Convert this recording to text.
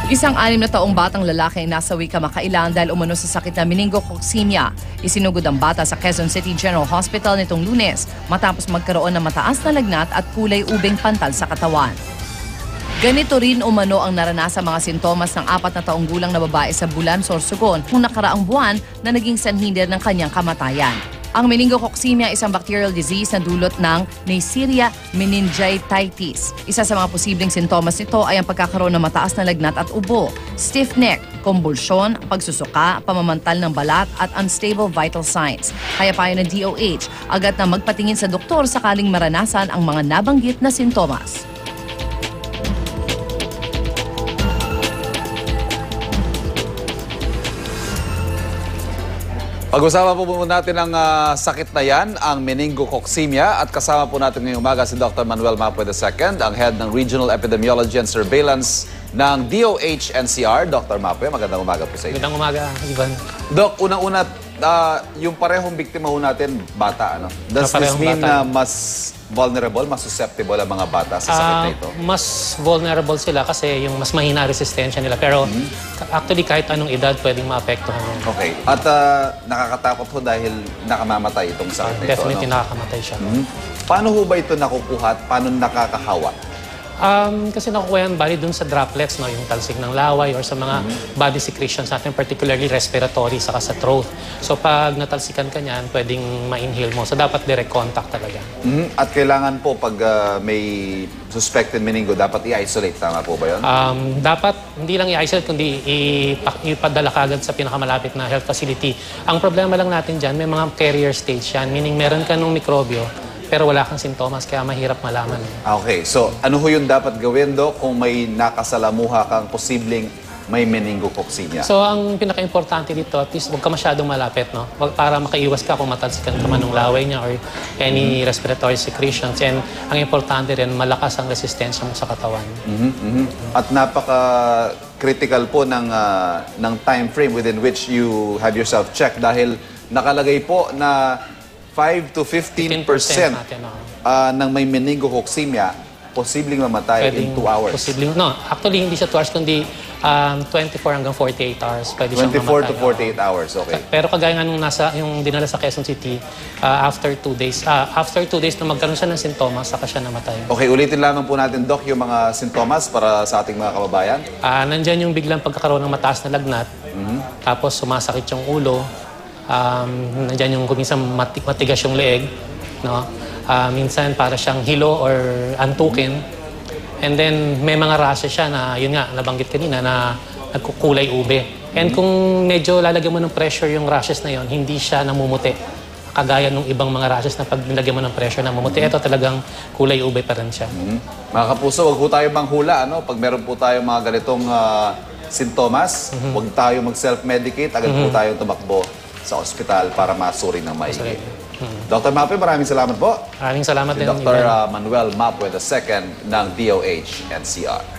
Isang 6 na taong batang lalaki ang nasawi kamakailan dahil umano sa sakit na meningococcemia. Isinugod ang bata sa Quezon City General Hospital nitong Lunes matapos magkaroon ng mataas na lagnat at kulay ubing pantal sa katawan. Ganito rin umano ang naranasan mga sintomas ng 4 na taong gulang na babae sa Bulan, Sorsogon kung nakaraang buwan na naging sanhi ng kanyang kamatayan. Ang meningococcemia ay isang bacterial disease na dulot ng Neisseria meningitis. Isa sa mga posibleng sintomas nito ay ang pagkakaroon ng mataas na lagnat at ubo, stiff neck, kumbulsyon, pagsusuka, pamamantal ng balat at unstable vital signs. Kaya payo ng DOH, agad na magpatingin sa doktor sakaling maranasan ang mga nabanggit na sintomas. Pag-usapan po muna natin ang sakit na yan, ang meningococcemia. At kasama po natin ngayong umaga si Dr. Manuel Mapue II, ang Head ng Regional Epidemiology and Surveillance ng DOH-NCR. Dr. Mapue, magandang umaga po sa inyo. Magandang umaga, Ivan. Doc, unang-una, yung parehong biktima ho natin, bata, ano? Does this mean na mas vulnerable, mas susceptible ang mga bata sa sakit na ito? Mas vulnerable sila kasi yung mas mahina resistensya nila. Pero actually, kahit anong edad, pwedeng maapektuhan yan. Okay. At nakakatakot ho dahil nakamamatay itong sakit na ito. Definitely nakakamatay siya. Paano ho ba ito nakukuha at paano nakakahawa? Kasi nakukuha yan bali dun sa droplets, no? Yung talsik ng laway or sa mga body secretions natin, particularly respiratory saka sa throat. So pag natalsikan ka niyan, pwedeng ma-inhale mo. So dapat direct contact talaga. At kailangan po pag may suspected meningo, dapat i-isolate. Tama po ba yun? Dapat hindi lang i-isolate, kundi ipadala kagad sa pinakamalapit na health facility. Ang problema lang natin dyan, may mga carrier stage yan. Meaning meron ka nung mikrobyo, pero wala kang sintomas, kaya mahirap malaman. Okay, so ano ho yung dapat gawin, Doc, kung may nakasalamuha kang posibleng may meningococcemia? So, ang pinaka-importante dito, at least huwag ka masyadong malapit, no? Para makaiwas ka kung matalsikan ka man ng laway niya or any respiratory secretions. And ang importante rin, malakas ang resistensya mo sa katawan. At napaka-critical po ng time frame within which you have yourself checked dahil nakalagay po na 5 to 15% natin, ng may meningococcemia, posibleng mamatay in 2 hours. Posibleng, no. Actually, hindi siya 2 hours, kundi 24 hanggang 48 hours. Pwede 24 to 48 hours, okay. Pero kagaya nga nung yung dinala sa Quezon City, after 2 days na magkaroon siya ng sintomas, saka siya namatay. Okay, ulitin lamang po natin, Doc, yung mga sintomas para sa ating mga kababayan. Nandyan yung biglang pagkakaroon ng mataas na lagnat, tapos sumasakit yung ulo, nandiyan yung minsan matigas yung leeg, no? Minsan para siyang hilo or antukin. And then may mga rashes siya na, yun nga, nabanggit kanina, na nagkukulay ube. And kung medyo lalagyan mo ng pressure yung rashes na yun, hindi siya namumuti. Kagaya ng ibang mga rashes na pag nilagyan mo ng pressure namumuti, ito talagang kulay ube pa rin siya. Mga kapuso, wag po tayo manghula, ano? Pag meron po tayo mga ganitong sintomas, wag tayo mag-self-medicate, agad po tayong tumakbo sa ospital para masuri ng maigi. Dr. Mapue, maraming salamat po. Maraming salamat din. Dr. Manuel Mapue II ng DOH-NCR.